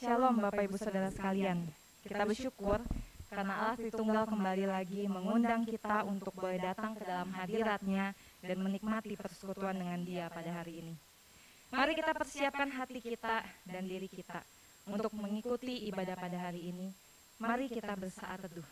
Shalom Bapak Ibu Saudara sekalian. Kita bersyukur karena Allah Tritunggal kembali lagi mengundang kita untuk boleh datang ke dalam hadirat-Nya dan menikmati persekutuan dengan Dia pada hari ini. Mari kita persiapkan hati kita dan diri kita untuk mengikuti ibadah pada hari ini. Mari kita bersaat teduh.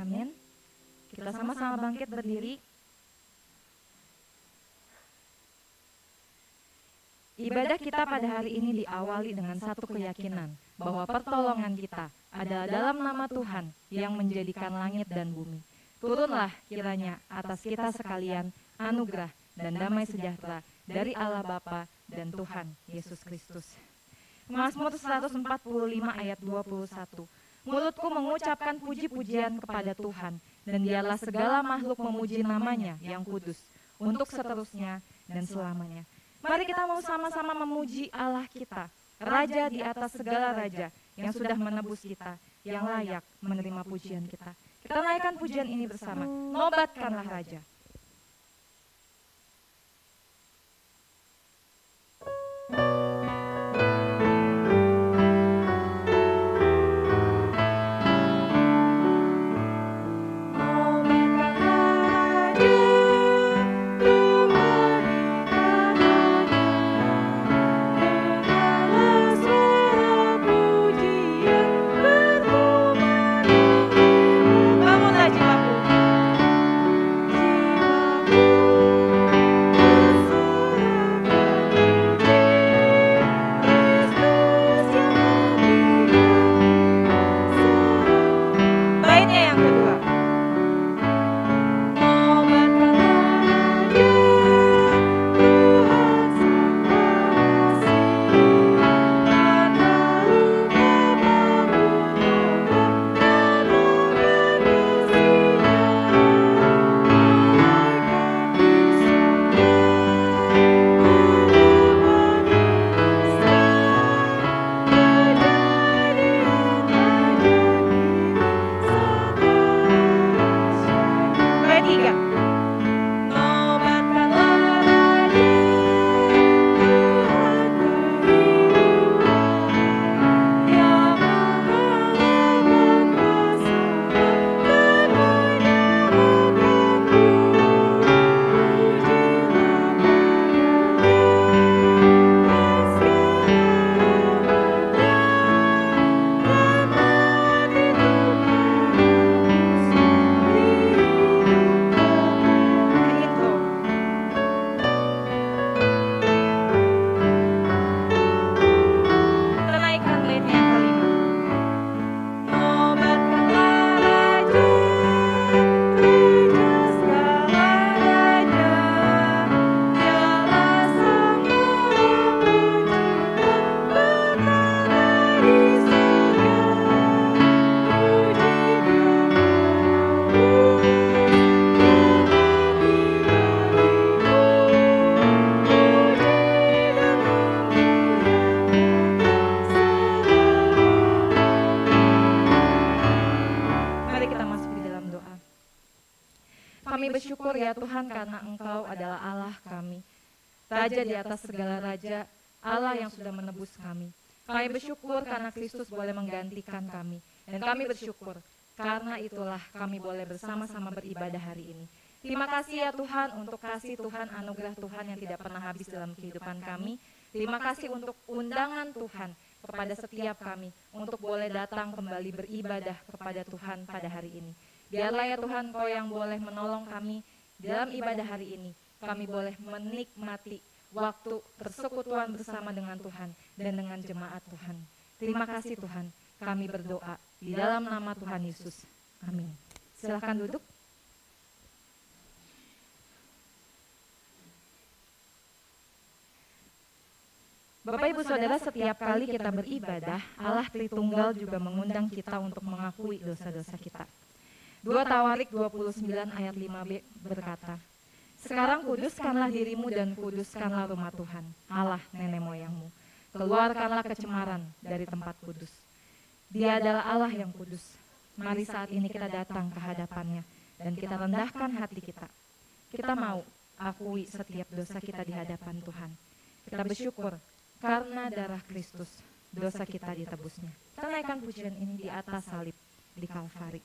Amin. Kita sama-sama bangkit berdiri. Ibadah kita pada hari ini diawali dengan satu keyakinan bahwa pertolongan kita adalah dalam nama Tuhan yang menjadikan langit dan bumi. Turunlah kiranya atas kita sekalian anugerah dan damai sejahtera dari Allah Bapa dan Tuhan Yesus Kristus. Mazmur 145 ayat 21. Mulutku mengucapkan puji-pujian kepada Tuhan, dan dialah segala makhluk memuji namanya yang kudus, untuk seterusnya dan selamanya. Mari kita mau sama-sama memuji Allah kita, Raja di atas segala raja, yang sudah menebus kita, yang layak menerima pujian kita. Kita naikkan pujian ini bersama, nobatkanlah Raja. Ya Tuhan, karena Engkau adalah Allah kami, Raja di atas segala raja, Allah yang sudah menebus kami. Kami bersyukur karena Kristus boleh menggantikan kami, dan kami bersyukur karena itulah kami boleh bersama-sama beribadah hari ini. Terima kasih ya Tuhan untuk kasih Tuhan, anugerah Tuhan yang tidak pernah habis dalam kehidupan kami. Terima kasih untuk undangan Tuhan kepada setiap kami untuk boleh datang kembali beribadah kepada Tuhan pada hari ini. Biarlah ya Tuhan Engkau yang boleh menolong kami dalam ibadah hari ini. Kami boleh menikmati waktu persekutuan bersama dengan Tuhan dan dengan jemaat Tuhan. Terima kasih Tuhan, kami berdoa di dalam nama Tuhan Yesus. Amin. Silakan duduk. Bapak Ibu Saudara, setiap kali kita beribadah, Allah Tritunggal juga mengundang kita untuk mengakui dosa-dosa kita. 2 Tawarik 29 ayat 5b berkata, "Sekarang kuduskanlah dirimu dan kuduskanlah rumah Tuhan, Allah nenek moyangmu. Keluarkanlah kecemaran dari tempat kudus. Dia adalah Allah yang kudus. Mari saat ini kita datang ke hadapannya dan kita rendahkan hati kita. Kita mau akui setiap dosa kita di hadapan Tuhan. Kita bersyukur karena darah Kristus, dosa kita ditebusnya." Kita naikkan pujian ini di atas salib di Kalvari.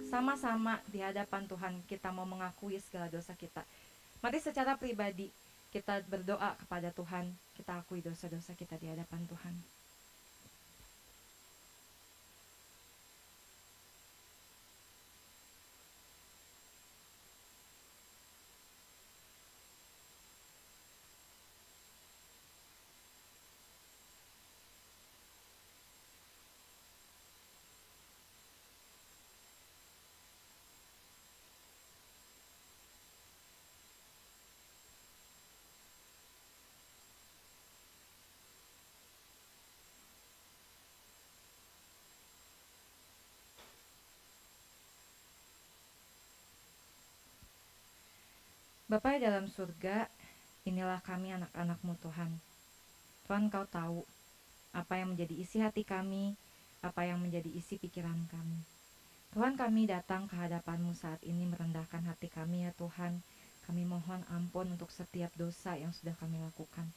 Sama-sama di hadapan Tuhan kita mau mengakui segala dosa kita. Mari secara pribadi kita berdoa kepada Tuhan, kita akui dosa-dosa kita di hadapan Tuhan. Bapa dalam surga, inilah kami anak-anak-Mu Tuhan. Tuhan Kau tahu apa yang menjadi isi hati kami, apa yang menjadi isi pikiran kami. Tuhan, kami datang ke hadapan-Mu saat ini merendahkan hati kami ya Tuhan. Kami mohon ampun untuk setiap dosa yang sudah kami lakukan.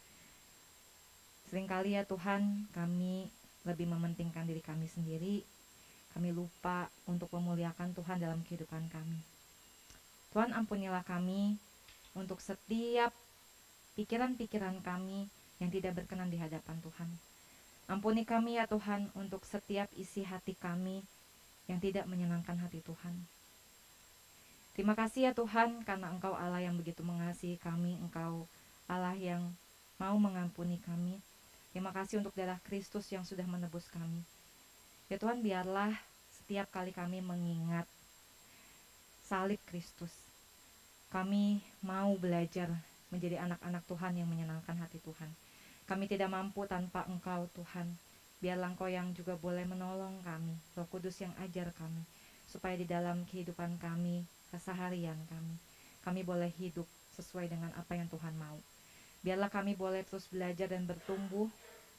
Seringkali ya Tuhan, kami lebih mementingkan diri kami sendiri. Kami lupa untuk memuliakan Tuhan dalam kehidupan kami. Tuhan, ampunilah kami untuk setiap pikiran-pikiran kami yang tidak berkenan di hadapan Tuhan. Ampuni kami ya Tuhan untuk setiap isi hati kami yang tidak menyenangkan hati Tuhan. Terima kasih ya Tuhan karena Engkau Allah yang begitu mengasihi kami, Engkau Allah yang mau mengampuni kami. Terima kasih untuk darah Kristus yang sudah menebus kami. Ya Tuhan, biarlah setiap kali kami mengingat salib Kristus, kami mau belajar menjadi anak-anak Tuhan yang menyenangkan hati Tuhan. Kami tidak mampu tanpa Engkau Tuhan. Biarlah Engkau yang juga boleh menolong kami, Roh Kudus yang ajar kami, supaya di dalam kehidupan kami, keseharian kami boleh hidup sesuai dengan apa yang Tuhan mau. Biarlah kami boleh terus belajar dan bertumbuh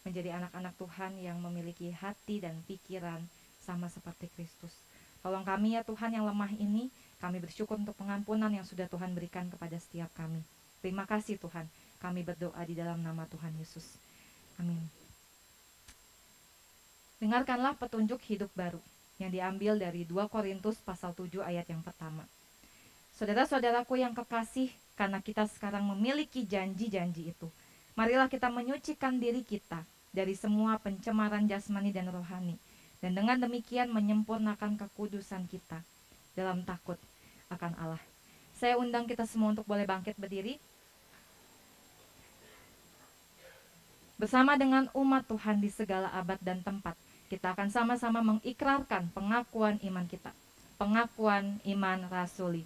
menjadi anak-anak Tuhan yang memiliki hati dan pikiran sama seperti Kristus. Tolong kami ya Tuhan yang lemah ini, kami bersyukur untuk pengampunan yang sudah Tuhan berikan kepada setiap kami. Terima kasih Tuhan, kami berdoa di dalam nama Tuhan Yesus. Amin. Dengarkanlah petunjuk hidup baru yang diambil dari 2 Korintus pasal 7 ayat yang pertama. Saudara-saudaraku yang kekasih, karena kita sekarang memiliki janji-janji itu, marilah kita menyucikan diri kita dari semua pencemaran jasmani dan rohani, dan dengan demikian menyempurnakan kekudusan kita dalam takut akan Allah. Saya undang kita semua untuk boleh bangkit berdiri. Bersama dengan umat Tuhan di segala abad dan tempat, kita akan sama-sama mengikrarkan pengakuan iman kita. Pengakuan iman rasuli.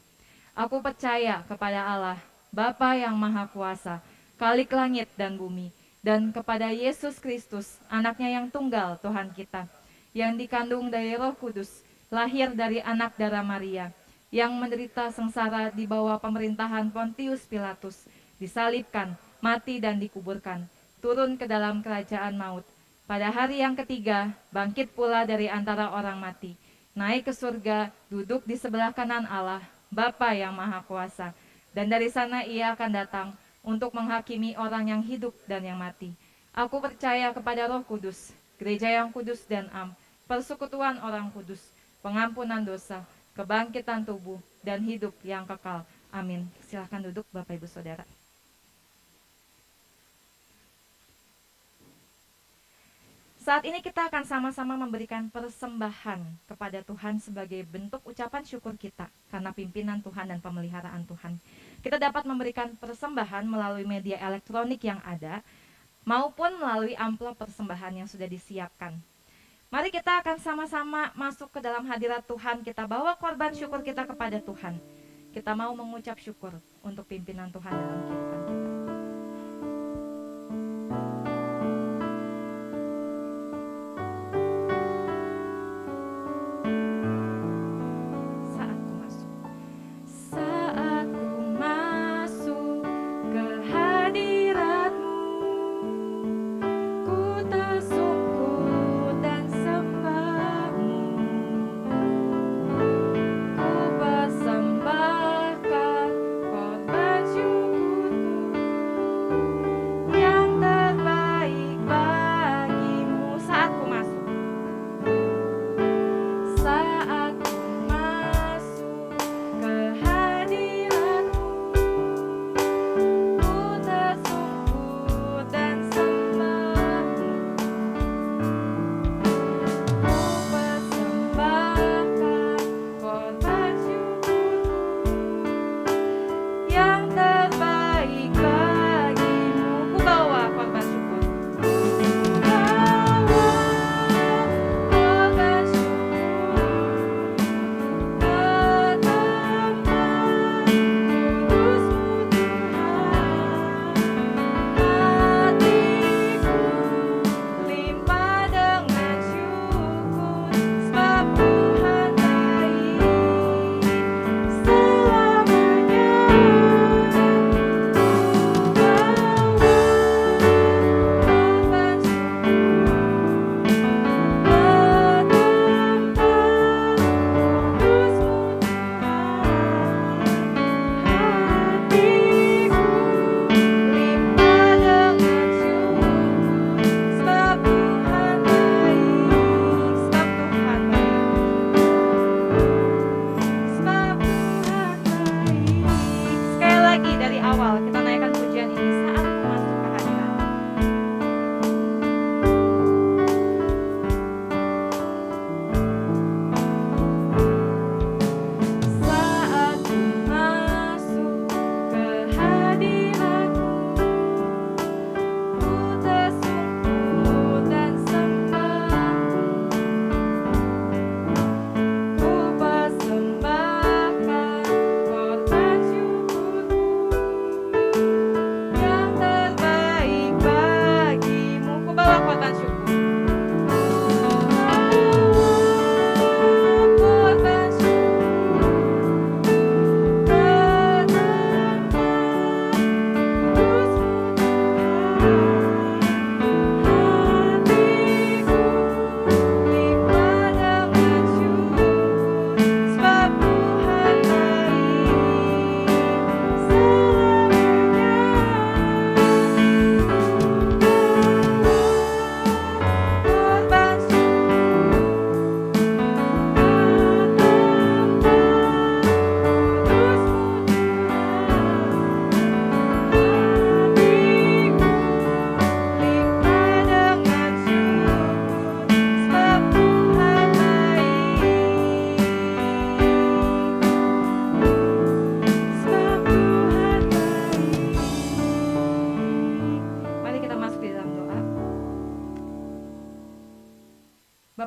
Aku percaya kepada Allah, Bapa yang Maha Kuasa, Khalik langit dan bumi, dan kepada Yesus Kristus, anaknya yang tunggal Tuhan kita, yang dikandung dari Roh Kudus, lahir dari anak darah Maria, yang menderita sengsara di bawah pemerintahan Pontius Pilatus, disalibkan, mati dan dikuburkan, turun ke dalam kerajaan maut. Pada hari yang ketiga, bangkit pula dari antara orang mati, naik ke surga, duduk di sebelah kanan Allah, Bapa yang Maha Kuasa, dan dari sana ia akan datang untuk menghakimi orang yang hidup dan yang mati. Aku percaya kepada Roh Kudus, gereja yang kudus dan am, persekutuan orang kudus, pengampunan dosa, kebangkitan tubuh, dan hidup yang kekal. Amin. Silakan duduk Bapak Ibu Saudara. Saat ini kita akan sama-sama memberikan persembahan kepada Tuhan sebagai bentuk ucapan syukur kita karena pimpinan Tuhan dan pemeliharaan Tuhan. Kita dapat memberikan persembahan melalui media elektronik yang ada maupun melalui amplop persembahan yang sudah disiapkan. Mari kita akan sama-sama masuk ke dalam hadirat Tuhan. Kita bawa korban syukur kita kepada Tuhan. Kita mau mengucap syukur untuk pimpinan Tuhan dalam kehidupan kita. Ku persembahkan korban syukurku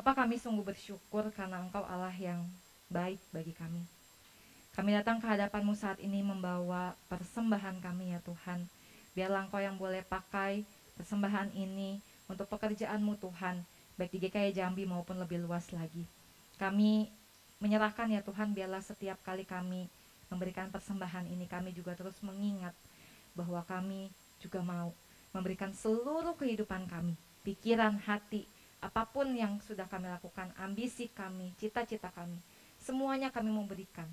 Bapa, kami sungguh bersyukur karena Engkau Allah yang baik bagi kami. Kami datang ke hadapan-Mu saat ini membawa persembahan kami ya Tuhan. Biarlah Engkau yang boleh pakai persembahan ini untuk pekerjaan-Mu Tuhan, baik di GKI Jambi maupun lebih luas lagi. Kami menyerahkan ya Tuhan, biarlah setiap kali kami memberikan persembahan ini, kami juga terus mengingat bahwa kami juga mau memberikan seluruh kehidupan kami, pikiran, hati, apapun yang sudah kami lakukan, ambisi kami, cita-cita kami, semuanya kami memberikan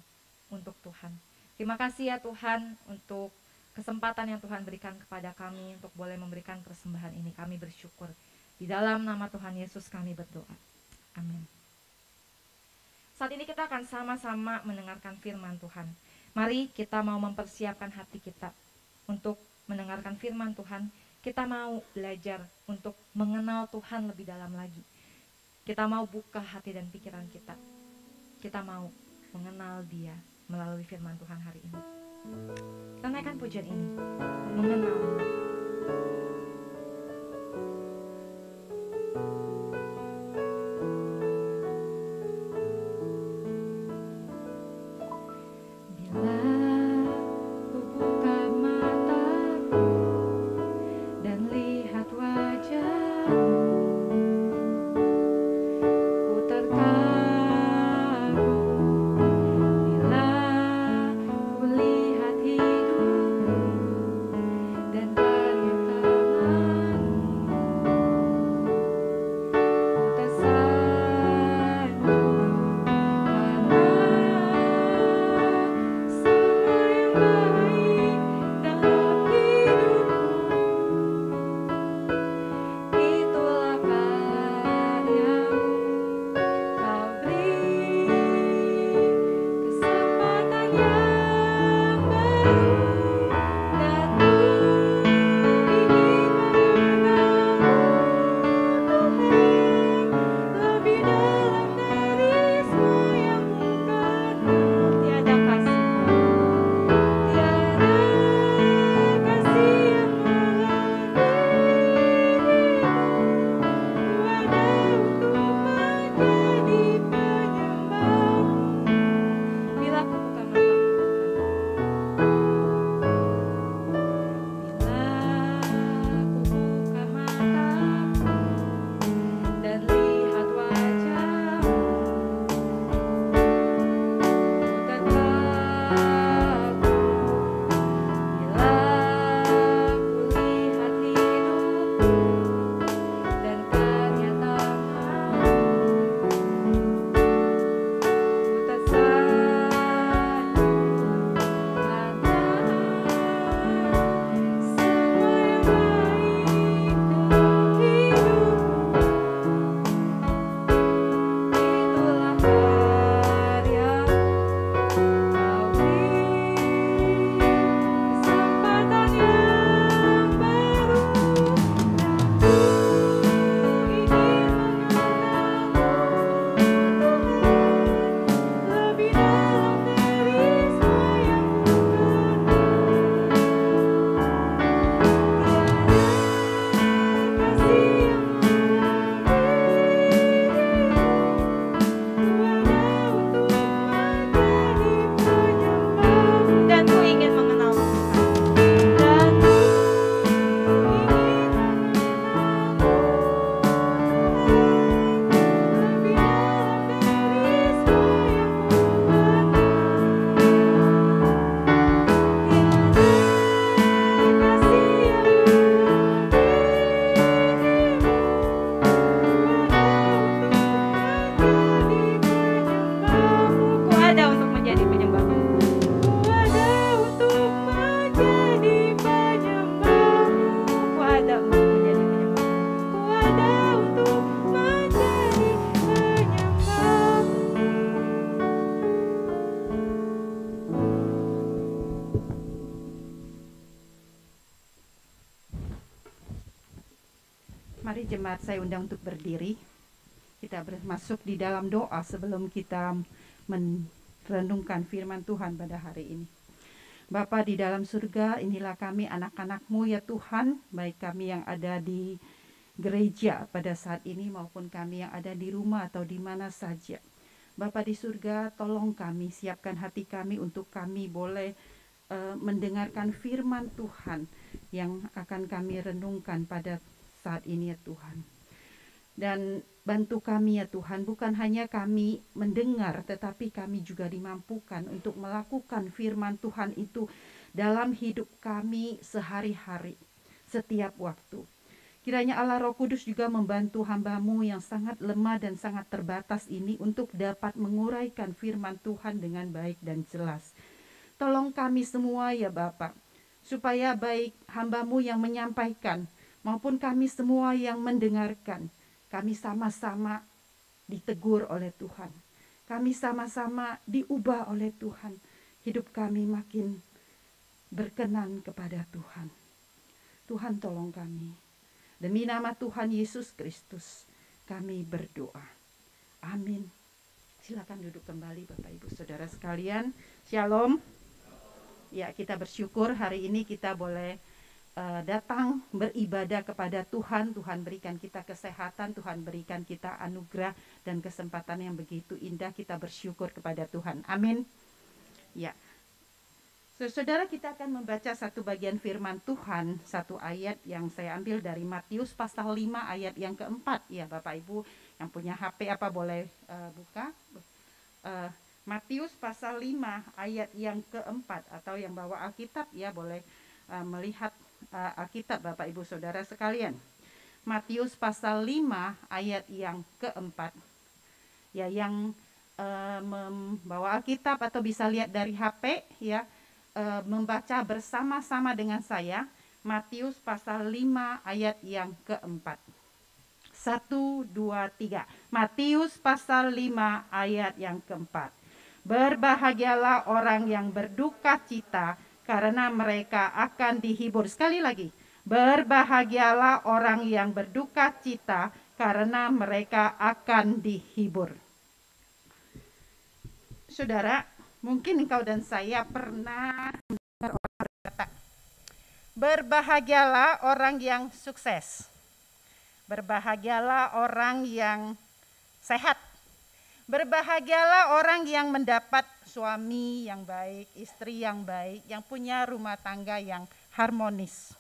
untuk Tuhan. Terima kasih ya Tuhan untuk kesempatan yang Tuhan berikan kepada kami untuk boleh memberikan persembahan ini. Kami bersyukur. Di dalam nama Tuhan Yesus kami berdoa. Amin. Saat ini kita akan sama-sama mendengarkan firman Tuhan. Mari kita mau mempersiapkan hati kita untuk mendengarkan firman Tuhan. Kita mau belajar untuk mengenal Tuhan lebih dalam lagi. Kita mau buka hati dan pikiran kita. Kita mau mengenal Dia melalui firman Tuhan hari ini. Kita naikkan pujian ini, mengenal. Mari jemaat saya undang untuk berdiri. Kita masuk di dalam doa sebelum kita merenungkan firman Tuhan pada hari ini. Bapa di dalam surga, inilah kami anak-anak-Mu ya Tuhan, baik kami yang ada di gereja pada saat ini maupun kami yang ada di rumah atau di mana saja. Bapa di surga, tolong kami, siapkan hati kami untuk kami boleh mendengarkan firman Tuhan yang akan kami renungkan pada saat ini ya Tuhan. Dan bantu kami ya Tuhan, bukan hanya kami mendengar, tetapi kami juga dimampukan untuk melakukan firman Tuhan itu dalam hidup kami sehari-hari, setiap waktu. Kiranya Allah Roh Kudus juga membantu hamba-Mu yang sangat lemah dan sangat terbatas ini untuk dapat menguraikan firman Tuhan dengan baik dan jelas. Tolong kami semua ya Bapak, supaya baik hamba-Mu yang menyampaikan maupun kami semua yang mendengarkan, kami sama-sama ditegur oleh Tuhan. Kami sama-sama diubah oleh Tuhan. Hidup kami makin berkenan kepada Tuhan. Tuhan tolong kami. Demi nama Tuhan Yesus Kristus, kami berdoa. Amin. Silakan duduk kembali Bapak Ibu Saudara sekalian. Shalom. Ya, kita bersyukur hari ini kita boleh datang beribadah kepada Tuhan. Tuhan berikan kita kesehatan, Tuhan berikan kita anugerah dan kesempatan yang begitu indah. Kita bersyukur kepada Tuhan. Amin. Ya. Saudara, kita akan membaca satu bagian firman Tuhan, satu ayat yang saya ambil dari Matius pasal 5 ayat yang keempat. Ya, Bapak Ibu yang punya HP apa boleh buka. Matius pasal 5 ayat yang keempat, atau yang bawa Alkitab ya boleh melihat Alkitab Bapak Ibu Saudara sekalian. Matius pasal 5 ayat yang keempat. Ya, yang membawa Alkitab atau bisa lihat dari HP ya, membaca bersama-sama dengan saya Matius pasal 5 ayat yang keempat. 1, 2, 3. Matius pasal 5 ayat yang keempat. Berbahagialah orang yang berduka cita, karena mereka akan dihibur. Sekali lagi, berbahagialah orang yang berduka cita, karena mereka akan dihibur. Saudara, mungkin engkau dan saya pernah mendengar orang berkata, berbahagialah orang yang sukses, berbahagialah orang yang sehat, berbahagialah orang yang mendapat suami yang baik, istri yang baik, yang punya rumah tangga yang harmonis.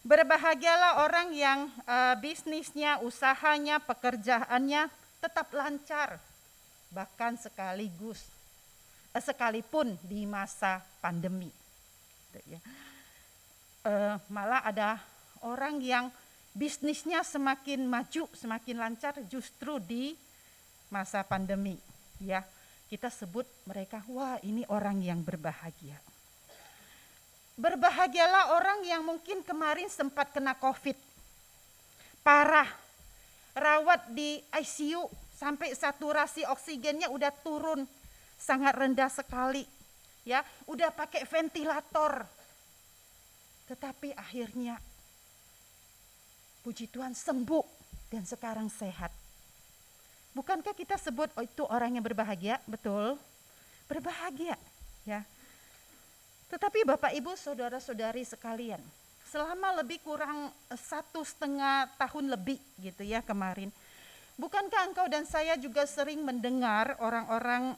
Berbahagialah orang yang bisnisnya, usahanya, pekerjaannya tetap lancar, bahkan sekalipun di masa pandemi. Malah ada orang yang bisnisnya semakin maju, semakin lancar justru di masa pandemi. Ya, kita sebut mereka, wah ini orang yang berbahagia. Berbahagialah orang yang mungkin kemarin sempat kena COVID, parah, rawat di ICU, sampai saturasi oksigennya udah turun, sangat rendah sekali. Ya, udah pakai ventilator. Tetapi akhirnya, puji Tuhan sembuh dan sekarang sehat. Bukankah kita sebut itu orang yang berbahagia? Betul, berbahagia. Ya. Tetapi Bapak Ibu Saudara-saudari sekalian, selama lebih kurang 1,5 tahun lebih gitu ya kemarin, bukankah engkau dan saya juga sering mendengar orang-orang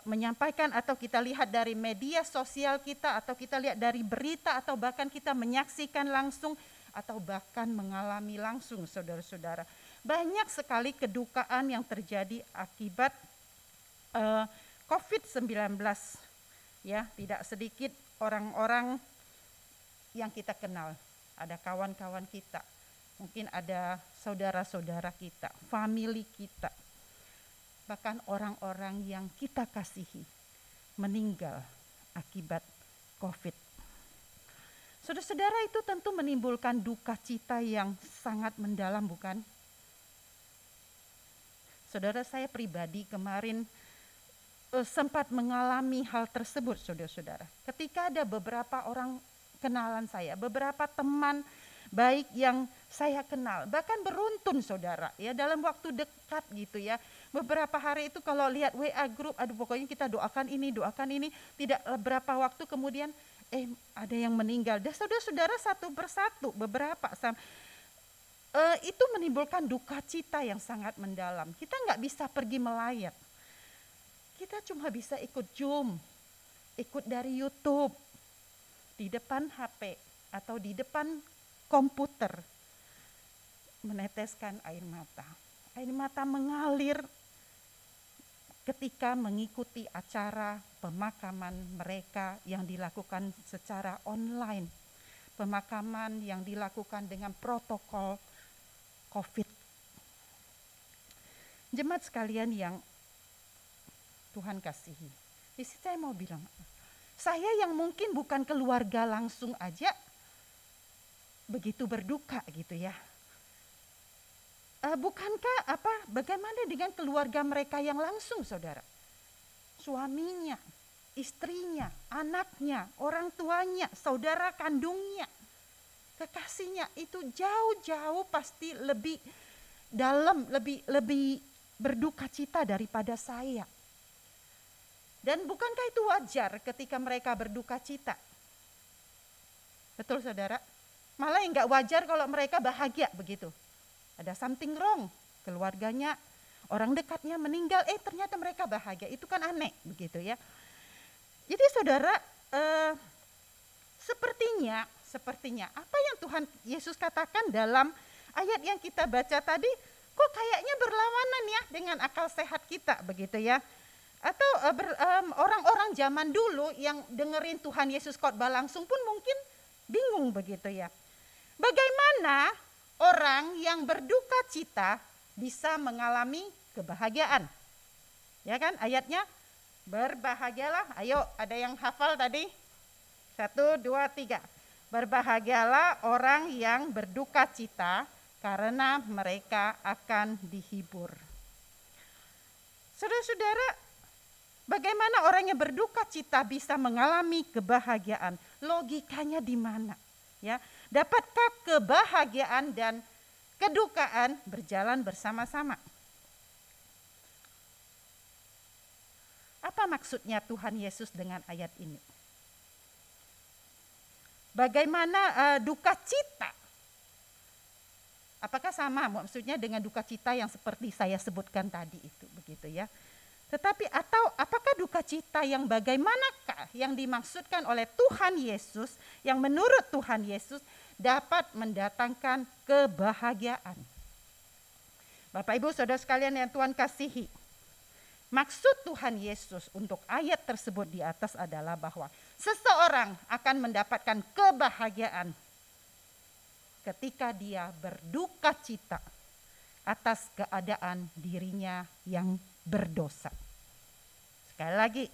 menyampaikan, atau kita lihat dari media sosial kita, atau kita lihat dari berita, atau bahkan kita menyaksikan langsung, atau bahkan mengalami langsung saudara-saudara. Banyak sekali kedukaan yang terjadi akibat COVID-19. Ya, tidak sedikit orang-orang yang kita kenal, ada kawan-kawan kita, mungkin ada saudara-saudara kita, famili kita, bahkan orang-orang yang kita kasihi meninggal akibat COVID. Saudara-saudara, itu tentu menimbulkan duka cita yang sangat mendalam, bukan? Saudara, saya pribadi kemarin sempat mengalami hal tersebut, saudara-saudara. Ketika ada beberapa orang kenalan saya, beberapa teman baik yang saya kenal, bahkan beruntun saudara, ya dalam waktu dekat gitu ya. Beberapa hari itu kalau lihat WA grup, aduh pokoknya kita doakan ini, tidak berapa waktu kemudian ada yang meninggal. Dan saudara-saudara satu persatu, beberapa itu menimbulkan duka cita yang sangat mendalam. Kita nggak bisa pergi melayat. Kita cuma bisa ikut Zoom, ikut dari YouTube, di depan HP atau di depan komputer, meneteskan air mata. Air mata mengalir ketika mengikuti acara pemakaman mereka yang dilakukan secara online. Pemakaman yang dilakukan dengan protokol COVID. Jemaat sekalian yang Tuhan kasihi, di sini saya mau bilang, saya yang mungkin bukan keluarga langsung aja begitu berduka gitu ya. Bukankah bagaimana dengan keluarga mereka yang langsung, saudara? Suaminya, istrinya, anaknya, orang tuanya, saudara kandungnya, kekasihnya, itu jauh-jauh pasti lebih dalam, lebih berduka cita daripada saya. Dan bukankah itu wajar ketika mereka berduka cita? Betul, saudara? Malah yang gak wajar kalau mereka bahagia begitu. Ada something wrong, keluarganya, orang dekatnya meninggal, ternyata mereka bahagia. Itu kan aneh begitu ya. Jadi saudara, sepertinya apa yang Tuhan Yesus katakan dalam ayat yang kita baca tadi, kok kayaknya berlawanan ya dengan akal sehat kita begitu ya. Atau orang-orang zaman dulu yang dengerin Tuhan Yesus khotbah langsung pun mungkin bingung begitu ya. Bagaimana orang yang berduka cita bisa mengalami kebahagiaan? Ya kan ayatnya, berbahagialah. Ayo, ada yang hafal tadi? 1, 2, 3. Berbahagialah orang yang berduka cita karena mereka akan dihibur. Saudara-saudara, bagaimana orang yang berduka cita bisa mengalami kebahagiaan? Logikanya di mana? Ya, dapatkah kebahagiaan dan kedukaan berjalan bersama-sama? Apa maksudnya Tuhan Yesus dengan ayat ini? Bagaimana duka cita? Apakah sama maksudnya dengan duka cita yang seperti saya sebutkan tadi itu, begitu ya? Tetapi atau apakah duka cita yang bagaimanakah yang dimaksudkan oleh Tuhan Yesus, yang menurut Tuhan Yesus dapat mendatangkan kebahagiaan? Bapak Ibu Saudara sekalian yang Tuhan kasihi, maksud Tuhan Yesus untuk ayat tersebut di atas adalah bahwa seseorang akan mendapatkan kebahagiaan ketika dia berduka cita atas keadaan dirinya yang berdosa. Sekali lagi,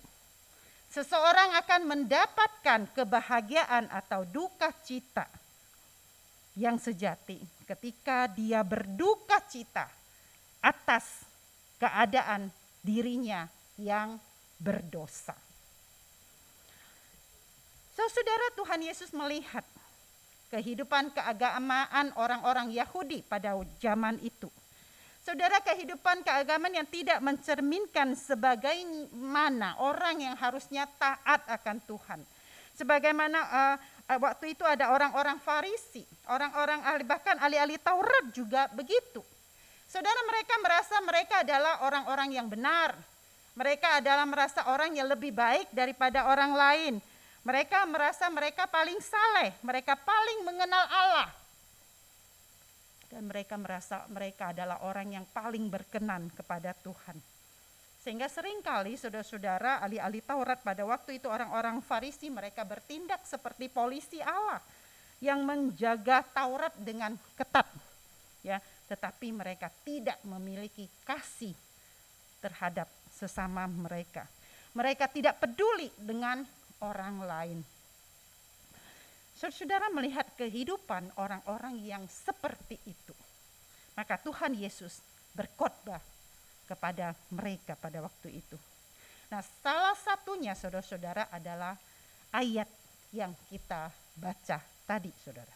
seseorang akan mendapatkan kebahagiaan atau duka cita yang sejati ketika dia berduka cita atas keadaan dirinya yang berdosa. Saudara, Tuhan Yesus melihat kehidupan keagamaan orang-orang Yahudi pada zaman itu. Saudara, kehidupan keagamaan yang tidak mencerminkan sebagaimana orang yang harusnya taat akan Tuhan. Sebagaimana waktu itu ada orang-orang Farisi, orang-orang bahkan ahli-ahli Taurat juga begitu. Saudara, mereka merasa mereka adalah orang-orang yang benar. Mereka adalah merasa orang yang lebih baik daripada orang lain. Mereka merasa mereka paling saleh, mereka paling mengenal Allah. Dan mereka merasa mereka adalah orang yang paling berkenan kepada Tuhan. Sehingga seringkali saudara-saudara ahli-ahli Taurat pada waktu itu orang-orang Farisi mereka bertindak seperti polisi Allah yang menjaga Taurat dengan ketat. Ya, tetapi mereka tidak memiliki kasih terhadap sesama mereka. Mereka tidak peduli dengan orang lain. Saudara melihat kehidupan orang-orang yang seperti itu, maka Tuhan Yesus berkhotbah kepada mereka pada waktu itu. Nah, salah satunya saudara-saudara adalah ayat yang kita baca tadi, saudara.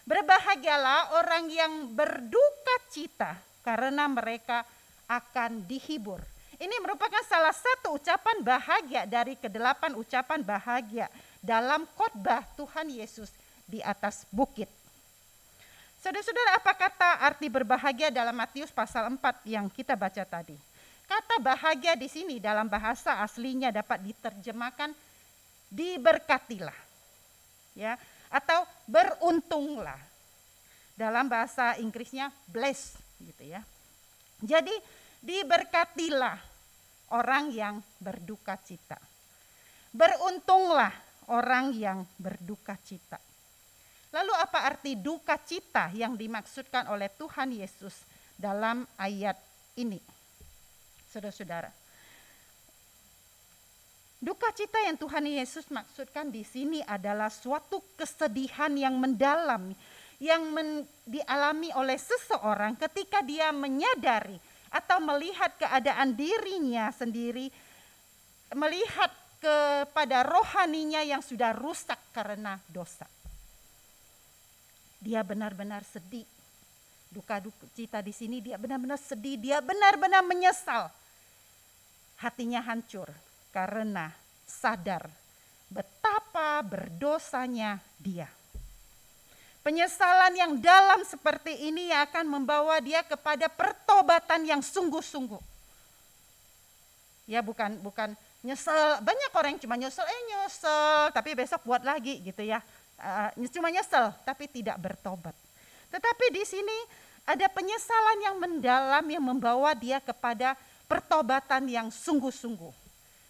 Berbahagialah orang yang berduka cita karena mereka akan dihibur. Ini merupakan salah satu ucapan bahagia dari ke-8 ucapan bahagia dalam khotbah Tuhan Yesus di atas bukit. Saudara-saudara, apa kata arti berbahagia dalam Matius pasal 4 yang kita baca tadi? Kata bahagia di sini dalam bahasa aslinya dapat diterjemahkan diberkatilah, ya, atau beruntunglah. Dalam bahasa Inggrisnya bless, gitu ya. Jadi diberkatilah orang yang berduka cita. Beruntunglah orang yang berduka cita. Lalu apa arti duka cita yang dimaksudkan oleh Tuhan Yesus dalam ayat ini? Saudara-saudara, duka cita yang Tuhan Yesus maksudkan di sini adalah suatu kesedihan yang mendalam yang dialami oleh seseorang ketika dia menyadari atau melihat keadaan dirinya sendiri, melihat kepada rohaninya yang sudah rusak karena dosa. Dia benar-benar sedih. Duka cita di sini dia benar-benar sedih, dia benar-benar menyesal. Hatinya hancur karena sadar betapa berdosanya dia. Penyesalan yang dalam seperti ini akan membawa dia kepada pertobatan yang sungguh-sungguh. Ya, bukan nyesel. Banyak orang yang cuma nyesel, tapi besok buat lagi gitu ya. Cuma nyesel tapi tidak bertobat. Tetapi di sini ada penyesalan yang mendalam yang membawa dia kepada pertobatan yang sungguh-sungguh.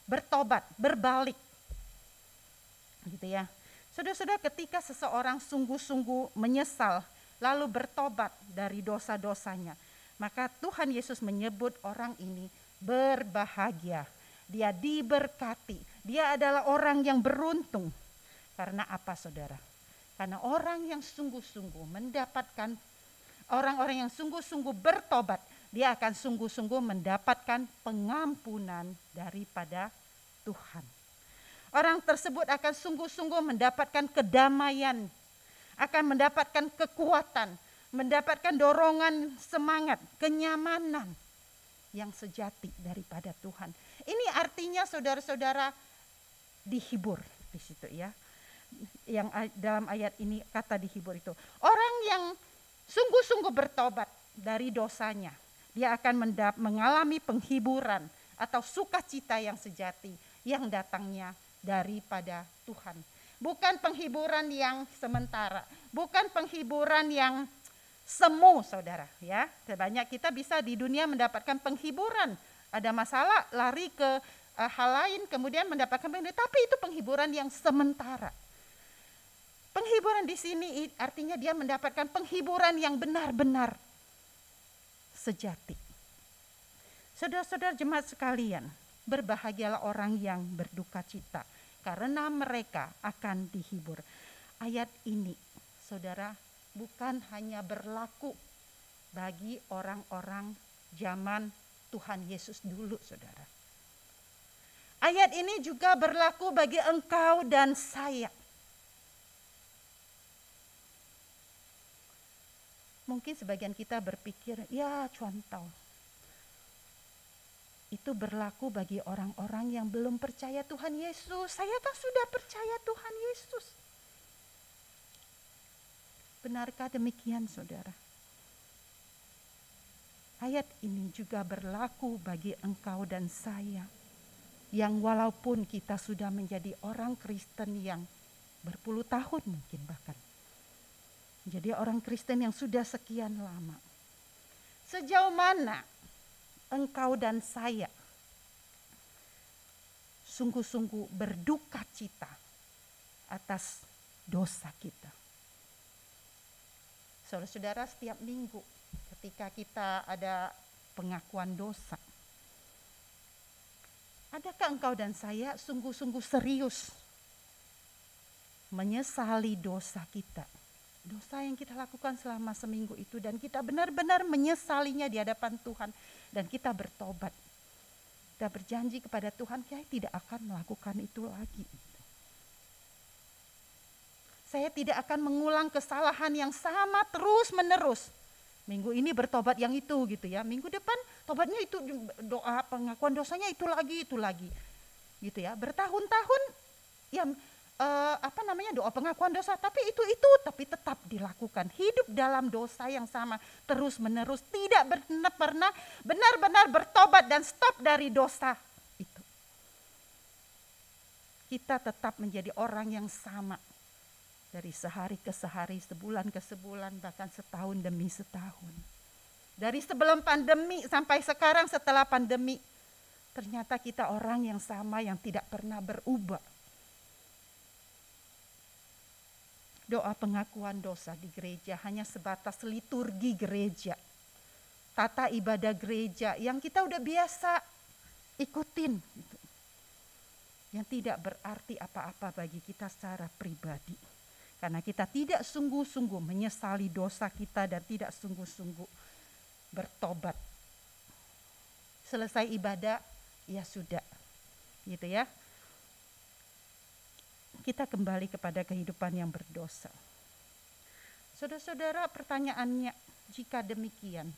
Bertobat, berbalik. Gitu ya. Saudara-saudara, ketika seseorang sungguh-sungguh menyesal lalu bertobat dari dosa-dosanya, maka Tuhan Yesus menyebut orang ini berbahagia. Dia diberkati. Dia adalah orang yang beruntung. Karena apa, saudara? Karena orang yang sungguh-sungguh mendapatkan, orang-orang yang sungguh-sungguh bertobat, dia akan sungguh-sungguh mendapatkan pengampunan daripada Tuhan. Orang tersebut akan sungguh-sungguh mendapatkan kedamaian, akan mendapatkan kekuatan, mendapatkan dorongan semangat, kenyamanan yang sejati daripada Tuhan. Ini artinya saudara-saudara dihibur di situ ya. Yang dalam ayat ini kata dihibur itu orang yang sungguh-sungguh bertobat dari dosanya, dia akan mengalami penghiburan atau sukacita yang sejati yang datangnya daripada Tuhan. Bukan penghiburan yang sementara, bukan penghiburan yang semu, saudara ya. Banyak kita bisa di dunia mendapatkan penghiburan, ada masalah lari ke hal lain kemudian mendapatkan penghiburan, tapi itu penghiburan yang sementara. Penghiburan di sini artinya dia mendapatkan penghiburan yang benar-benar sejati. Saudara-saudara jemaat sekalian, berbahagialah orang yang berduka cita karena mereka akan dihibur. Ayat ini, saudara, bukan hanya berlaku bagi orang-orang zaman Tuhan Yesus dulu, saudara. Ayat ini juga berlaku bagi engkau dan saya. Mungkin sebagian kita berpikir, ya cuantau. Itu berlaku bagi orang-orang yang belum percaya Tuhan Yesus. Saya kan sudah percaya Tuhan Yesus. Benarkah demikian, saudara? Ayat ini juga berlaku bagi engkau dan saya. Yang walaupun kita sudah menjadi orang Kristen yang berpuluh tahun mungkin bahkan. Jadi orang Kristen yang sudah sekian lama. Sejauh mana engkau dan saya sungguh-sungguh berduka cita atas dosa kita. Saudara-saudara, setiap minggu ketika kita ada pengakuan dosa, adakah engkau dan saya sungguh-sungguh serius menyesali dosa kita? Dosa yang kita lakukan selama seminggu itu dan kita benar-benar menyesalinya di hadapan Tuhan dan kita bertobat. Kita berjanji kepada Tuhan, saya tidak akan melakukan itu lagi. Saya tidak akan mengulang kesalahan yang sama terus-menerus. Minggu ini bertobat yang itu gitu ya. Minggu depan tobatnya itu, doa pengakuan dosanya itu lagi. Gitu ya. Bertahun-tahun ya doa pengakuan dosa, tapi tapi tetap dilakukan. Hidup dalam dosa yang sama terus menerus, tidak pernah benar-benar bertobat dan stop dari dosa itu. Kita tetap menjadi orang yang sama dari sehari ke sehari, sebulan ke sebulan, bahkan setahun demi setahun. Dari sebelum pandemi sampai sekarang setelah pandemi, ternyata kita orang yang sama yang tidak pernah berubah. Doa pengakuan dosa di gereja hanya sebatas liturgi gereja, tata ibadah gereja yang kita udah biasa ikutin, yang tidak berarti apa-apa bagi kita secara pribadi, karena kita tidak sungguh-sungguh menyesali dosa kita dan tidak sungguh-sungguh bertobat. Selesai ibadah, ya sudah, gitu ya. Kita kembali kepada kehidupan yang berdosa. Saudara-saudara, pertanyaannya, jika demikian,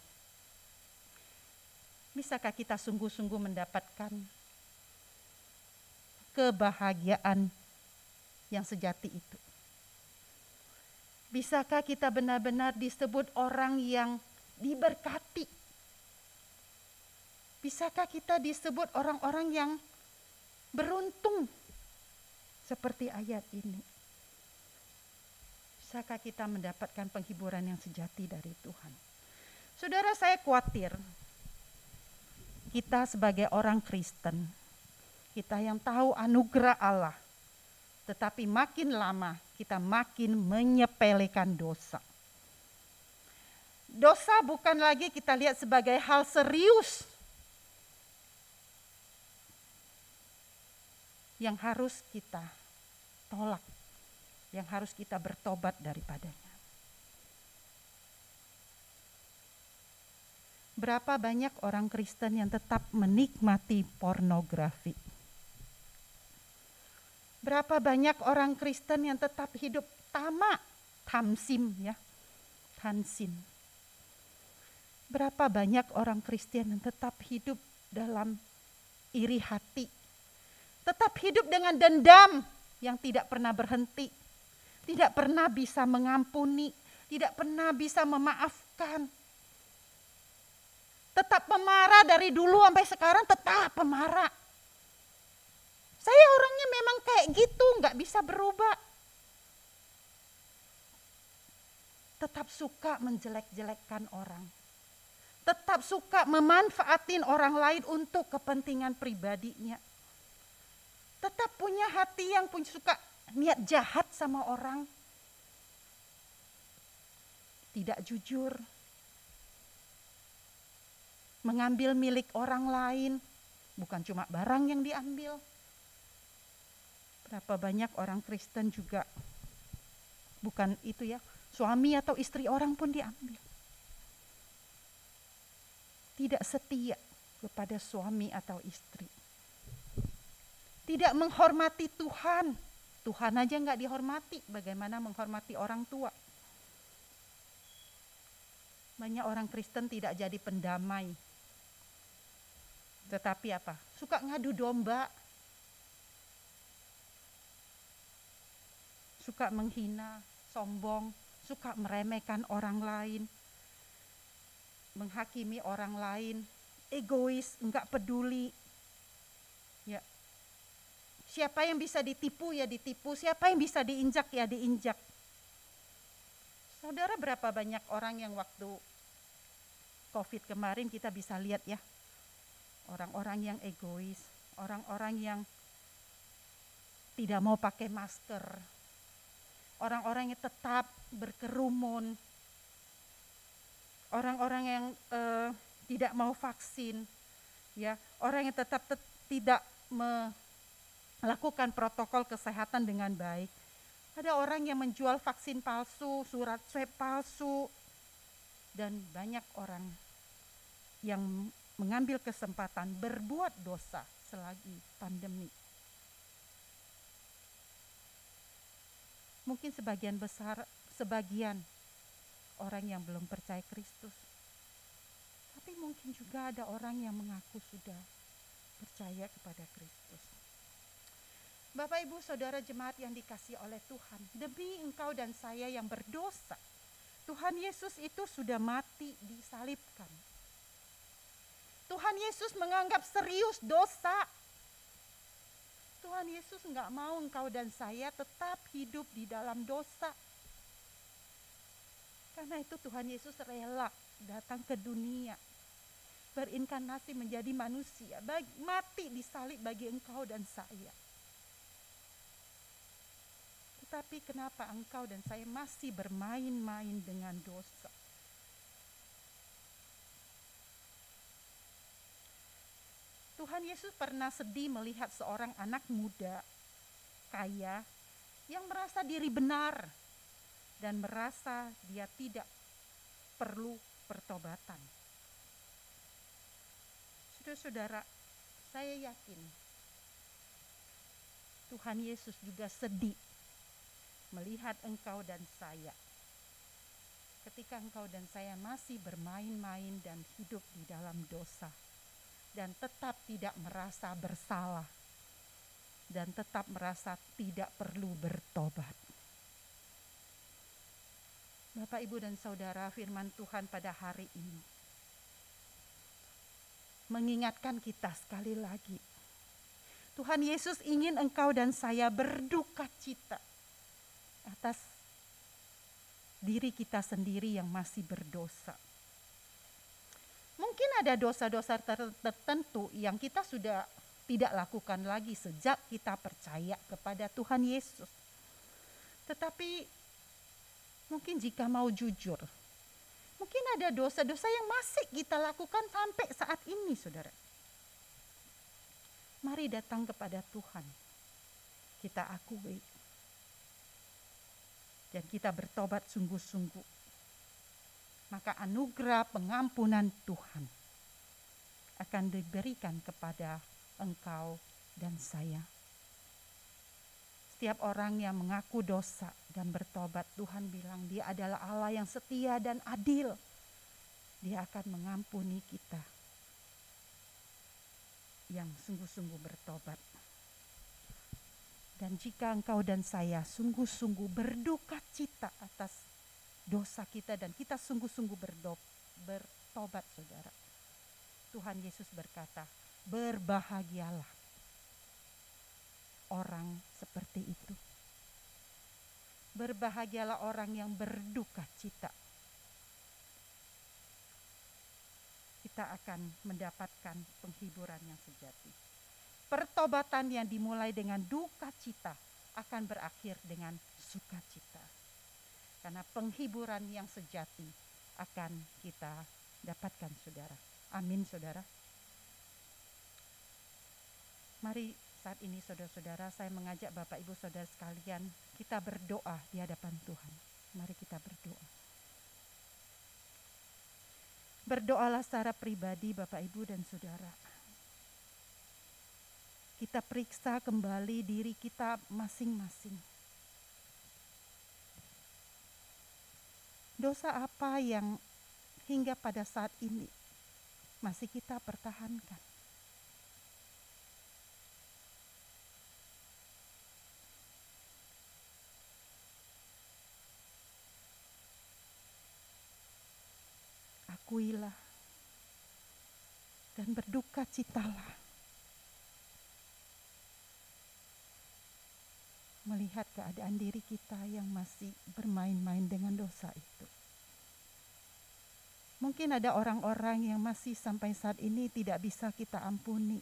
bisakah kita sungguh-sungguh mendapatkan kebahagiaan yang sejati itu? Bisakah kita benar-benar disebut orang yang diberkati? Bisakah kita disebut orang-orang yang beruntung seperti ayat ini? Bisakah kita mendapatkan penghiburan yang sejati dari Tuhan? Saudara, saya khawatir kita sebagai orang Kristen, kita yang tahu anugerah Allah, tetapi makin lama kita makin menyepelekan dosa. Dosa bukan lagi kita lihat sebagai hal serius yang harus kita tolak, yang harus kita bertobat daripadanya. Berapa banyak orang Kristen yang tetap menikmati pornografi? Berapa banyak orang Kristen yang tetap hidup tamsim ya, tansin. Berapa banyak orang Kristen yang tetap hidup dalam iri hati, tetap hidup dengan dendam yang tidak pernah berhenti, tidak pernah bisa mengampuni, tidak pernah bisa memaafkan. Tetap pemarah dari dulu sampai sekarang, tetap pemarah. Saya orangnya memang kayak gitu, gak bisa berubah. Tetap suka menjelek-jelekkan orang. Tetap suka memanfaatin orang lain untuk kepentingan pribadinya. Tetap punya hati yang suka niat jahat sama orang. Tidak jujur. Mengambil milik orang lain. Bukan cuma barang yang diambil. Berapa banyak orang Kristen juga. Bukan itu ya. Suami atau istri orang pun diambil. Tidak setia kepada suami atau istri. Tidak menghormati Tuhan. Tuhan aja gak dihormati, bagaimana menghormati orang tua. Banyak orang Kristen tidak jadi pendamai. Tetapi apa? Suka ngadu domba. Suka menghina, sombong, suka meremehkan orang lain. Menghakimi orang lain, egois, enggak peduli. Ya. Siapa yang bisa ditipu ya ditipu, siapa yang bisa diinjak ya diinjak. Saudara, berapa banyak orang yang waktu COVID kemarin kita bisa lihat ya. Orang-orang yang egois, orang-orang yang tidak mau pakai masker. Orang-orang yang tetap berkerumun. Orang-orang yang tidak mau vaksin. Ya, orang yang tetap tidak melakukan protokol kesehatan dengan baik. Ada orang yang menjual vaksin palsu, surat swab palsu, dan banyak orang yang mengambil kesempatan berbuat dosa selagi pandemi. Mungkin sebagian orang yang belum percaya Kristus. Tapi mungkin juga ada orang yang mengaku sudah percaya kepada Kristus. Bapak, Ibu, Saudara jemaat yang dikasihi oleh Tuhan, demi engkau dan saya yang berdosa, Tuhan Yesus itu sudah mati disalibkan. Tuhan Yesus menganggap serius dosa. Tuhan Yesus enggak mau engkau dan saya tetap hidup di dalam dosa. Karena itu Tuhan Yesus rela datang ke dunia, berinkarnasi menjadi manusia, mati disalib bagi engkau dan saya. Tetapi kenapa engkau dan saya masih bermain-main dengan dosa? Tuhan Yesus pernah sedih melihat seorang anak muda kaya yang merasa diri benar dan merasa dia tidak perlu pertobatan. Saudara-saudara, saya yakin Tuhan Yesus juga sedih melihat engkau dan saya ketika engkau dan saya masih bermain-main dan hidup di dalam dosa dan tetap tidak merasa bersalah dan tetap merasa tidak perlu bertobat. Bapak, Ibu, dan Saudara, firman Tuhan pada hari ini mengingatkan kita sekali lagi, Tuhan Yesus ingin engkau dan saya berduka cita atas diri kita sendiri yang masih berdosa. Mungkin ada dosa-dosa tertentu yang kita sudah tidak lakukan lagi sejak kita percaya kepada Tuhan Yesus. Tetapi mungkin jika mau jujur, mungkin ada dosa-dosa yang masih kita lakukan sampai saat ini, saudara. Mari datang kepada Tuhan, kita akui, dan kita bertobat sungguh-sungguh. Maka anugerah pengampunan Tuhan akan diberikan kepada engkau dan saya. Setiap orang yang mengaku dosa dan bertobat, Tuhan bilang dia adalah Allah yang setia dan adil. Dia akan mengampuni kita yang sungguh-sungguh bertobat. Dan jika engkau dan saya sungguh-sungguh berduka cita atas dosa kita dan kita sungguh-sungguh bertobat, saudara, Tuhan Yesus berkata, berbahagialah orang seperti itu. Berbahagialah orang yang berduka cita. Kita akan mendapatkan penghiburan yang sejati. Pertobatan yang dimulai dengan duka cita akan berakhir dengan sukacita. Karena penghiburan yang sejati akan kita dapatkan, saudara. Amin, saudara. Mari saat ini, saudara-saudara, saya mengajak Bapak Ibu Saudara sekalian, kita berdoa di hadapan Tuhan. Mari kita berdoa. Berdoalah secara pribadi, Bapak Ibu dan saudara. Kita periksa kembali diri kita masing-masing. Dosa apa yang hingga pada saat ini masih kita pertahankan? Akuilah dan berduka citalah melihat keadaan diri kita yang masih bermain-main dengan dosa itu. Mungkin ada orang-orang yang masih sampai saat ini tidak bisa kita ampuni.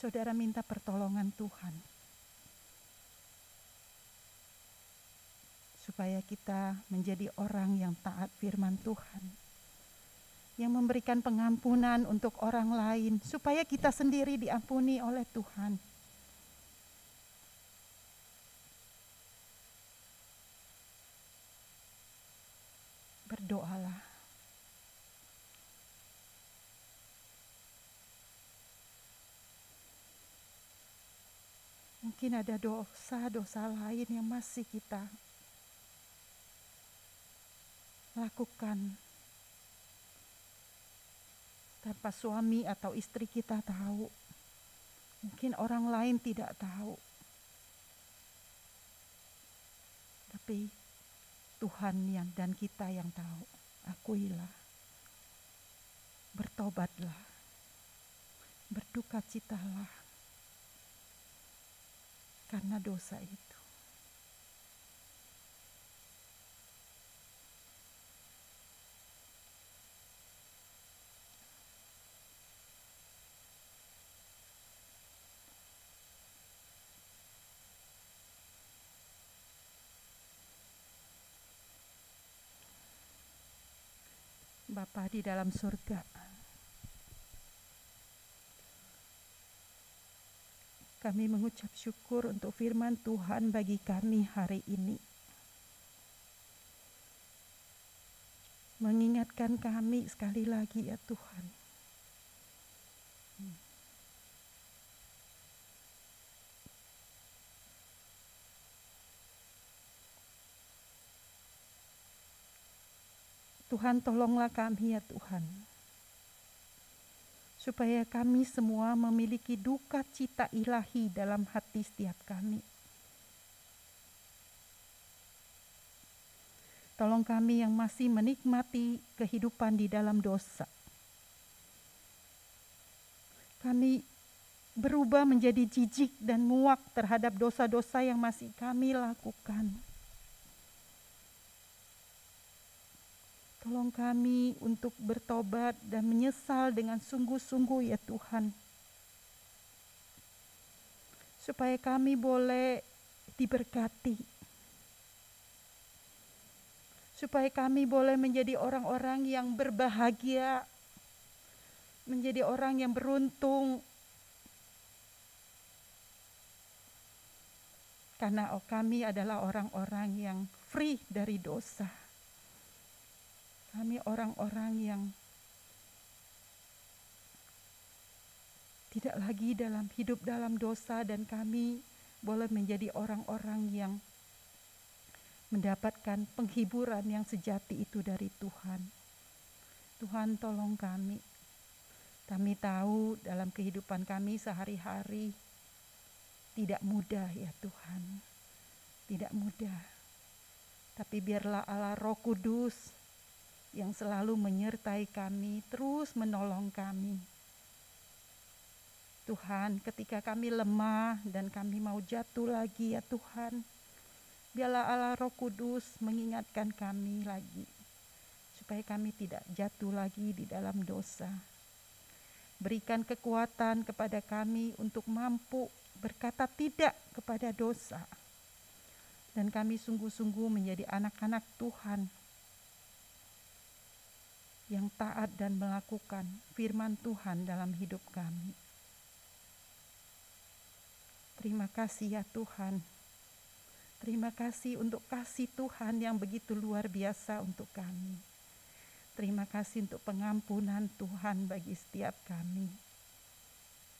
Saudara minta pertolongan Tuhan, supaya kita menjadi orang yang taat firman Tuhan, yang memberikan pengampunan untuk orang lain, supaya kita sendiri diampuni oleh Tuhan. Berdoalah. Mungkin ada dosa-dosa lain yang masih kita lakukan tanpa suami atau istri kita tahu. Mungkin orang lain tidak tahu. Tapi Tuhan dan kita yang tahu. Akuilah. Bertobatlah. Berdukacitalah. Karena dosa itu. Bapa di dalam surga, kami mengucap syukur untuk firman Tuhan bagi kami hari ini. Mengingatkan kami sekali lagi ya Tuhan. Tuhan, tolonglah kami ya Tuhan, supaya kami semua memiliki duka cita ilahi dalam hati setiap kami. Tolong kami yang masih menikmati kehidupan di dalam dosa. Kami berubah menjadi jijik dan muak terhadap dosa-dosa yang masih kami lakukan. Tolong kami untuk bertobat dan menyesal dengan sungguh-sungguh ya Tuhan. Supaya kami boleh diberkati. Supaya kami boleh menjadi orang-orang yang berbahagia. Menjadi orang yang beruntung. Karena kami adalah orang-orang yang free dari dosa. Kami orang-orang yang tidak lagi hidup dalam dosa, dan kami boleh menjadi orang-orang yang mendapatkan penghiburan yang sejati itu dari Tuhan. Tuhan, tolong kami. Kami tahu dalam kehidupan kami sehari-hari tidak mudah ya Tuhan. Tidak mudah. Tapi biarlah Allah Roh Kudus yang selalu menyertai kami, terus menolong kami. Tuhan, ketika kami lemah dan kami mau jatuh lagi ya Tuhan, biarlah Allah Roh Kudus mengingatkan kami lagi, supaya kami tidak jatuh lagi di dalam dosa. Berikan kekuatan kepada kami untuk mampu berkata tidak kepada dosa. Dan kami sungguh-sungguh menjadi anak-anak Tuhan yang taat dan melakukan firman Tuhan dalam hidup kami. Terima kasih ya Tuhan. Terima kasih untuk kasih Tuhan yang begitu luar biasa untuk kami. Terima kasih untuk pengampunan Tuhan bagi setiap kami.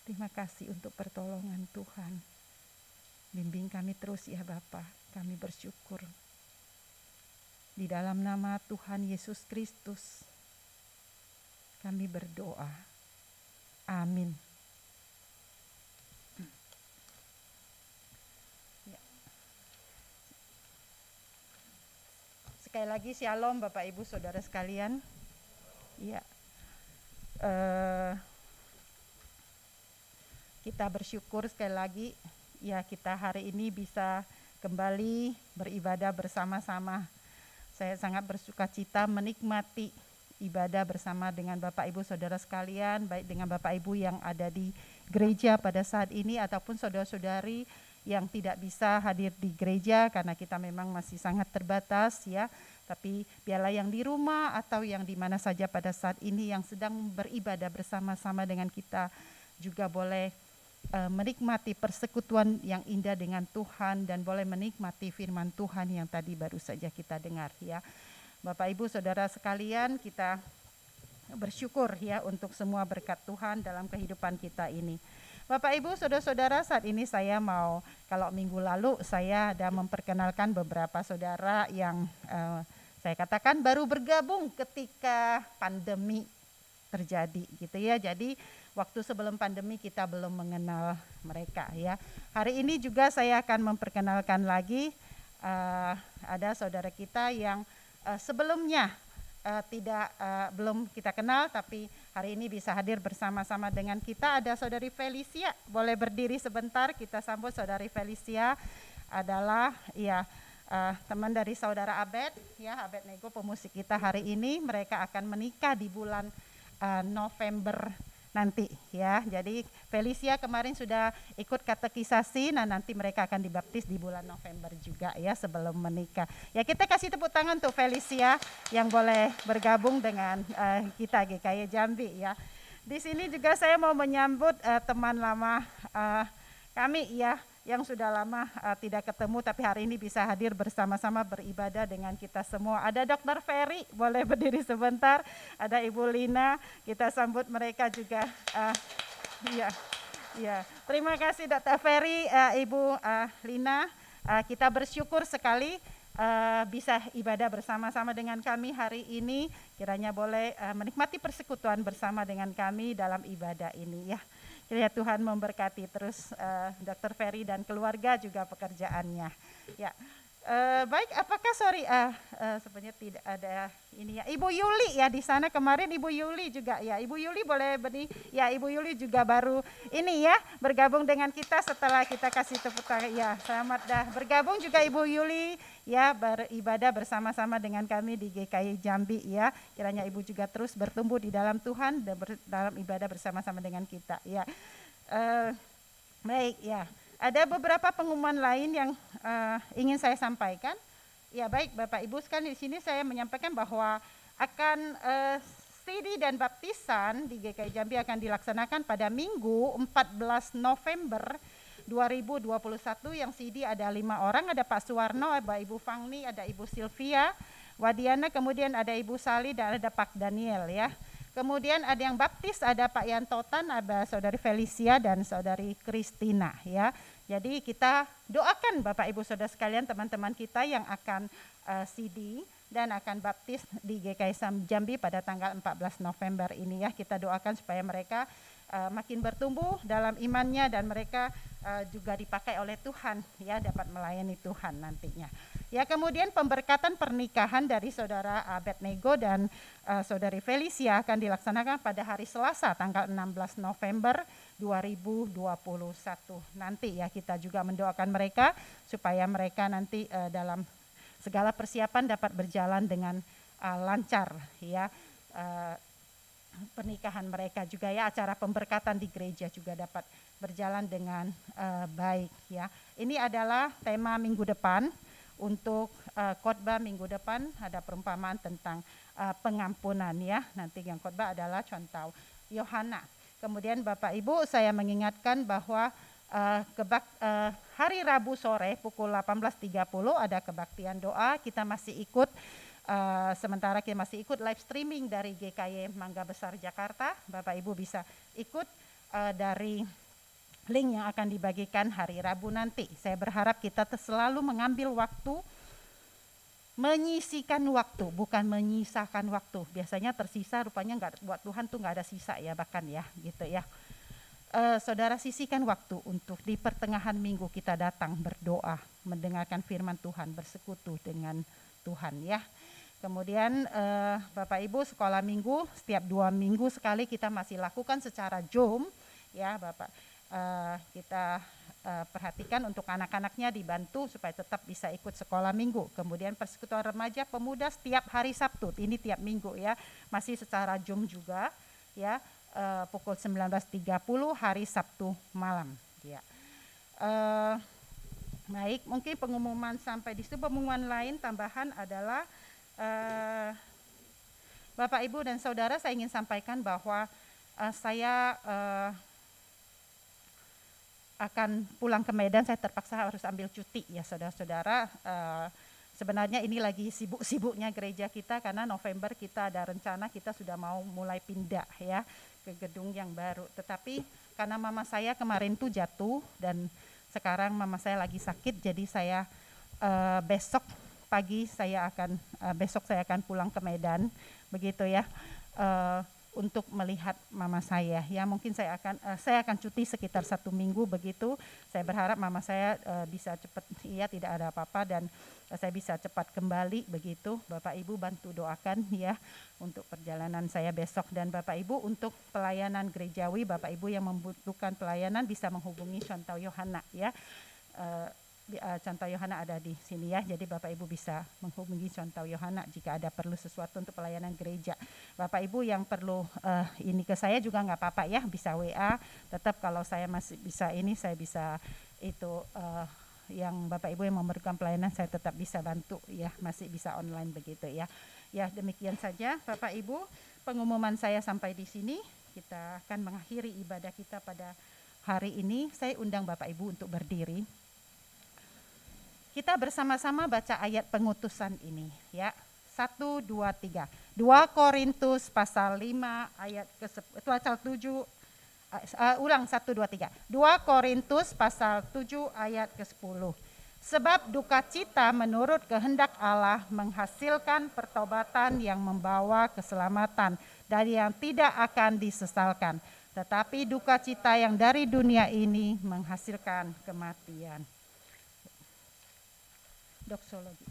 Terima kasih untuk pertolongan Tuhan. Bimbing kami terus ya Bapa, kami bersyukur. Di dalam nama Tuhan Yesus Kristus, kami berdoa. Amin. Ya. Sekali lagi shalom Bapak Ibu Saudara sekalian. Ya. Kita bersyukur sekali lagi ya, kita hari ini bisa kembali beribadah bersama-sama. Saya sangat bersukacita menikmati ibadah bersama dengan Bapak Ibu Saudara sekalian, baik dengan Bapak Ibu yang ada di gereja pada saat ini ataupun saudara-saudari yang tidak bisa hadir di gereja karena kita memang masih sangat terbatas ya. Tapi biarlah yang di rumah atau yang di mana saja pada saat ini yang sedang beribadah bersama-sama dengan kita juga boleh menikmati persekutuan yang indah dengan Tuhan dan boleh menikmati firman Tuhan yang tadi baru saja kita dengar ya. Bapak Ibu Saudara sekalian, kita bersyukur ya untuk semua berkat Tuhan dalam kehidupan kita ini. Bapak Ibu Saudara-saudara, saat ini saya mau, kalau minggu lalu saya ada memperkenalkan beberapa saudara yang saya katakan baru bergabung ketika pandemi terjadi gitu ya. Jadi waktu sebelum pandemi kita belum mengenal mereka ya. Hari ini juga saya akan memperkenalkan lagi ada saudara kita yang sebelumnya belum kita kenal, tapi hari ini bisa hadir bersama-sama dengan kita. Ada saudari Felicia, boleh berdiri sebentar, kita sambut saudari Felicia. Adalah teman dari saudara Abed ya, Abed Nego pemusik kita hari ini. Mereka akan menikah di bulan November nanti ya. Jadi Felicia kemarin sudah ikut katekisasi, nah nanti mereka akan dibaptis di bulan November juga ya sebelum menikah. Ya, kita kasih tepuk tangan untuk Felicia yang boleh bergabung dengan kita GKY Jambi ya. Di sini juga saya mau menyambut teman lama kami ya, yang sudah lama tidak ketemu tapi hari ini bisa hadir bersama-sama beribadah dengan kita semua. Ada Dr. Ferry, boleh berdiri sebentar. Ada Ibu Lina, kita sambut mereka juga. Terima kasih Dr. Ferry, Ibu Lina. Kita bersyukur sekali bisa ibadah bersama-sama dengan kami hari ini. Kiranya boleh menikmati persekutuan bersama dengan kami dalam ibadah ini ya. Kiranya Tuhan memberkati terus Dr. Ferry dan keluarga juga pekerjaannya. Ya, baik. Apakah sebenarnya tidak ada ini ya. Ibu Yuli ya di sana kemarin, Ibu Yuli juga ya. Ibu Yuli boleh berdiri. Ya, Ibu Yuli juga baru ini ya bergabung dengan kita setelah kita kasih tepuk tangan. Ya, selamat dah bergabung juga Ibu Yuli ya, beribadah bersama-sama dengan kami di GKY Jambi ya. Kiranya Ibu juga terus bertumbuh di dalam Tuhan dan dalam ibadah bersama-sama dengan kita ya. Baik ya. Ada beberapa pengumuman lain yang ingin saya sampaikan. Ya, baik Bapak Ibu sekalian, di sini saya menyampaikan bahwa akan CD dan baptisan di GKY Jambi akan dilaksanakan pada Minggu 14 November 2021. Yang CD ada 5 orang, ada Pak Suwarno, ada Ibu Fangni, ada Ibu Sylvia Wadiana, kemudian ada Ibu Sali dan ada Pak Daniel ya. Kemudian ada yang baptis, ada Pak Yantotan, ada Saudari Felicia dan Saudari Kristina ya. Jadi kita doakan Bapak Ibu Saudara sekalian, teman-teman kita yang akan CD dan akan baptis di GKY Jambi pada tanggal 14 November ini ya. Kita doakan supaya mereka makin bertumbuh dalam imannya dan mereka juga dipakai oleh Tuhan ya, dapat melayani Tuhan nantinya. Ya, kemudian pemberkatan pernikahan dari Saudara Abed Nego dan Saudari Felicia akan dilaksanakan pada hari Selasa tanggal 16 November 2021 nanti ya. Kita juga mendoakan mereka supaya mereka nanti dalam segala persiapan dapat berjalan dengan lancar ya. Pernikahan mereka juga ya, acara pemberkatan di gereja juga dapat berjalan dengan baik ya. Ini adalah tema minggu depan. Untuk khotbah minggu depan ada perumpamaan tentang pengampunan ya. Nanti yang khotbah adalah contoh Yohana. Kemudian Bapak Ibu, saya mengingatkan bahwa hari Rabu sore pukul 18.30 ada kebaktian doa. Kita masih ikut sementara kita masih ikut live streaming dari GKY Mangga Besar Jakarta. Bapak Ibu bisa ikut dari link yang akan dibagikan hari Rabu nanti. Saya berharap kita selalu mengambil waktu, menyisikan waktu, bukan menyisakan waktu. Biasanya tersisa, rupanya enggak, buat Tuhan tuh enggak ada sisa ya, bahkan ya gitu ya. Saudara sisihkan waktu untuk di pertengahan minggu kita datang berdoa, mendengarkan firman Tuhan, bersekutu dengan Tuhan ya. Kemudian Bapak Ibu, sekolah minggu setiap 2 minggu sekali kita masih lakukan secara Zoom ya Bapak. Kita perhatikan untuk anak-anaknya dibantu supaya tetap bisa ikut sekolah minggu. Kemudian persekutuan remaja pemuda setiap hari Sabtu, ini tiap minggu ya, masih secara Zoom juga ya, pukul 19.30 hari Sabtu malam ya. Baik, mungkin pengumuman sampai di situ. Pengumuman lain tambahan adalah Bapak Ibu dan Saudara, saya ingin sampaikan bahwa saya akan pulang ke Medan. Saya terpaksa harus ambil cuti ya saudara-saudara. Sebenarnya ini lagi sibuk-sibuknya gereja kita karena November kita ada rencana, kita sudah mau mulai pindah ya ke gedung yang baru. Tetapi karena mama saya kemarin tuh jatuh dan sekarang mama saya lagi sakit, jadi saya besok pagi saya akan pulang ke Medan begitu ya. untuk melihat mama saya. Ya mungkin saya akan cuti sekitar 1 minggu begitu. Saya berharap mama saya bisa cepat, ya tidak ada apa-apa, dan saya bisa cepat kembali begitu. Bapak Ibu bantu doakan ya untuk perjalanan saya besok. Dan Bapak Ibu untuk pelayanan gerejawi, Bapak Ibu yang membutuhkan pelayanan bisa menghubungi Contoh Yohana ya. Contoh Yohana ada di sini ya, jadi Bapak Ibu bisa menghubungi Contoh Yohana jika ada perlu sesuatu untuk pelayanan gereja. Bapak Ibu yang perlu ini ke saya juga nggak apa-apa ya, bisa WA. Tetap kalau saya masih bisa ini, saya bisa itu yang Bapak Ibu yang memerlukan pelayanan saya tetap bisa bantu ya, masih bisa online begitu ya. Ya demikian saja Bapak Ibu pengumuman saya sampai di sini. Kita akan mengakhiri ibadah kita pada hari ini. Saya undang Bapak Ibu untuk berdiri. Kita bersama-sama baca ayat pengutusan ini ya. 1, 2, 3. 2 Korintus pasal 5 ayat pasal 7 ulang 1, 2, 3. 2 Korintus pasal 7 ayat ke-10. Sebab duka cita menurut kehendak Allah menghasilkan pertobatan yang membawa keselamatan dari yang tidak akan disesalkan. Tetapi duka cita yang dari dunia ini menghasilkan kematian. Doksologi.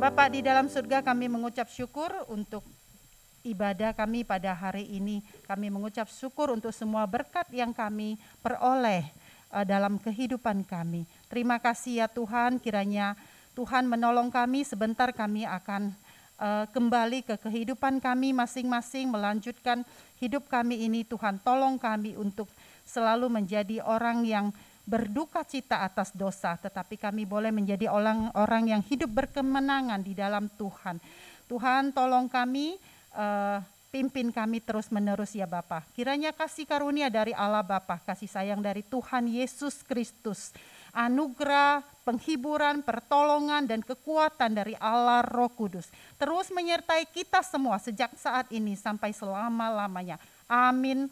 Bapa di dalam surga, kami mengucap syukur untuk ibadah kami pada hari ini. Kami mengucap syukur untuk semua berkat yang kami peroleh dalam kehidupan kami. Terima kasih ya Tuhan, kiranya Tuhan menolong kami. Sebentar kami akan kembali ke kehidupan kami masing-masing, melanjutkan hidup kami ini. Tuhan tolong kami untuk selalu menjadi orang yang berduka cita atas dosa, tetapi kami boleh menjadi orang yang hidup berkemenangan di dalam Tuhan. Tuhan tolong kami, pimpin kami terus menerus ya Bapa. Kiranya kasih karunia dari Allah Bapa, kasih sayang dari Tuhan Yesus Kristus, anugerah, penghiburan, pertolongan, dan kekuatan dari Allah Roh Kudus terus menyertai kita semua sejak saat ini sampai selama-lamanya. Amin.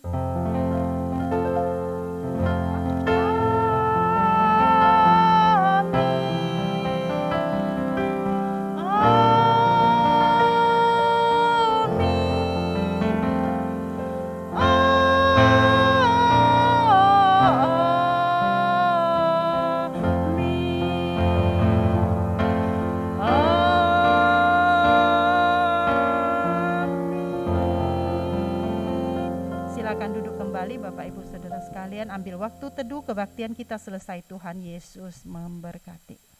Silakan duduk kembali Bapak Ibu Saudara sekalian, ambil waktu teduh, kebaktian kita selesai. Tuhan Yesus memberkati.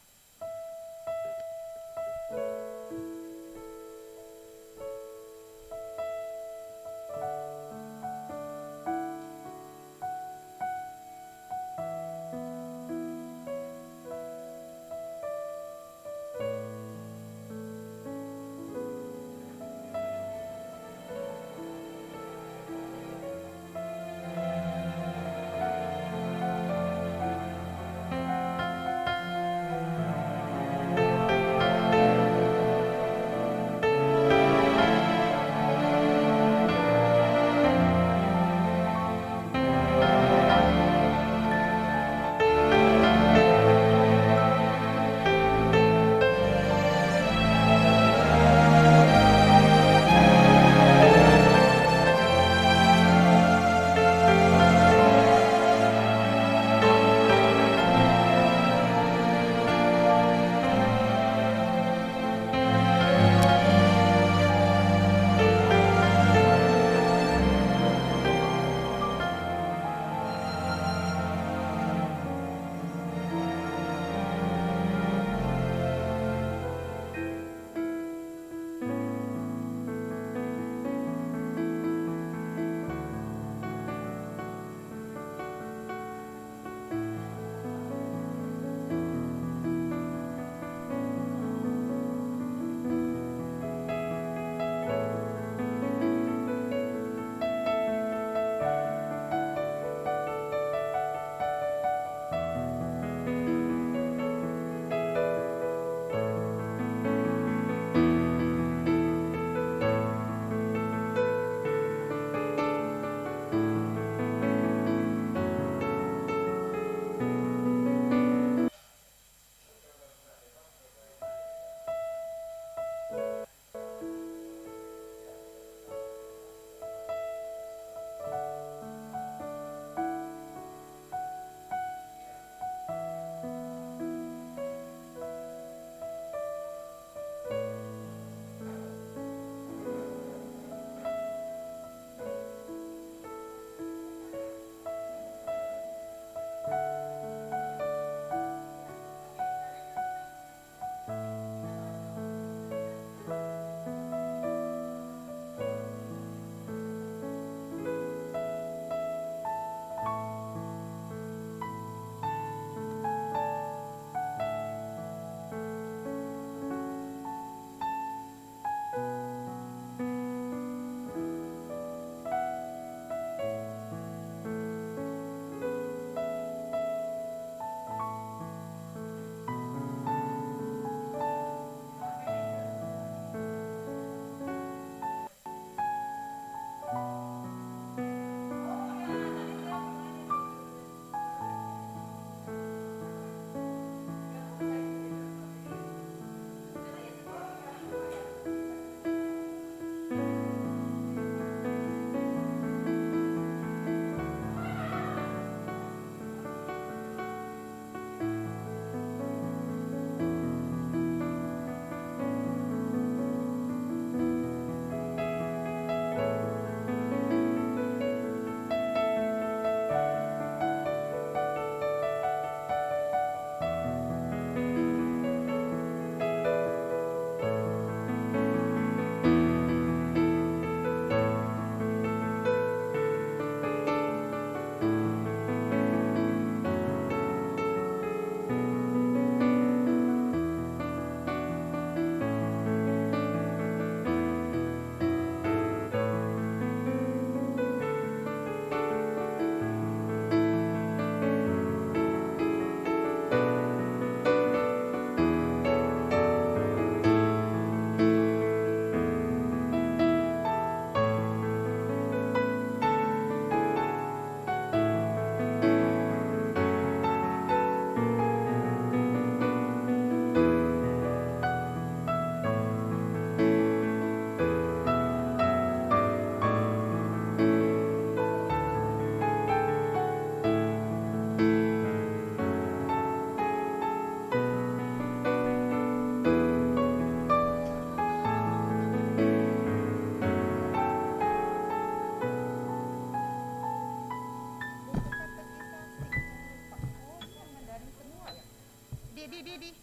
di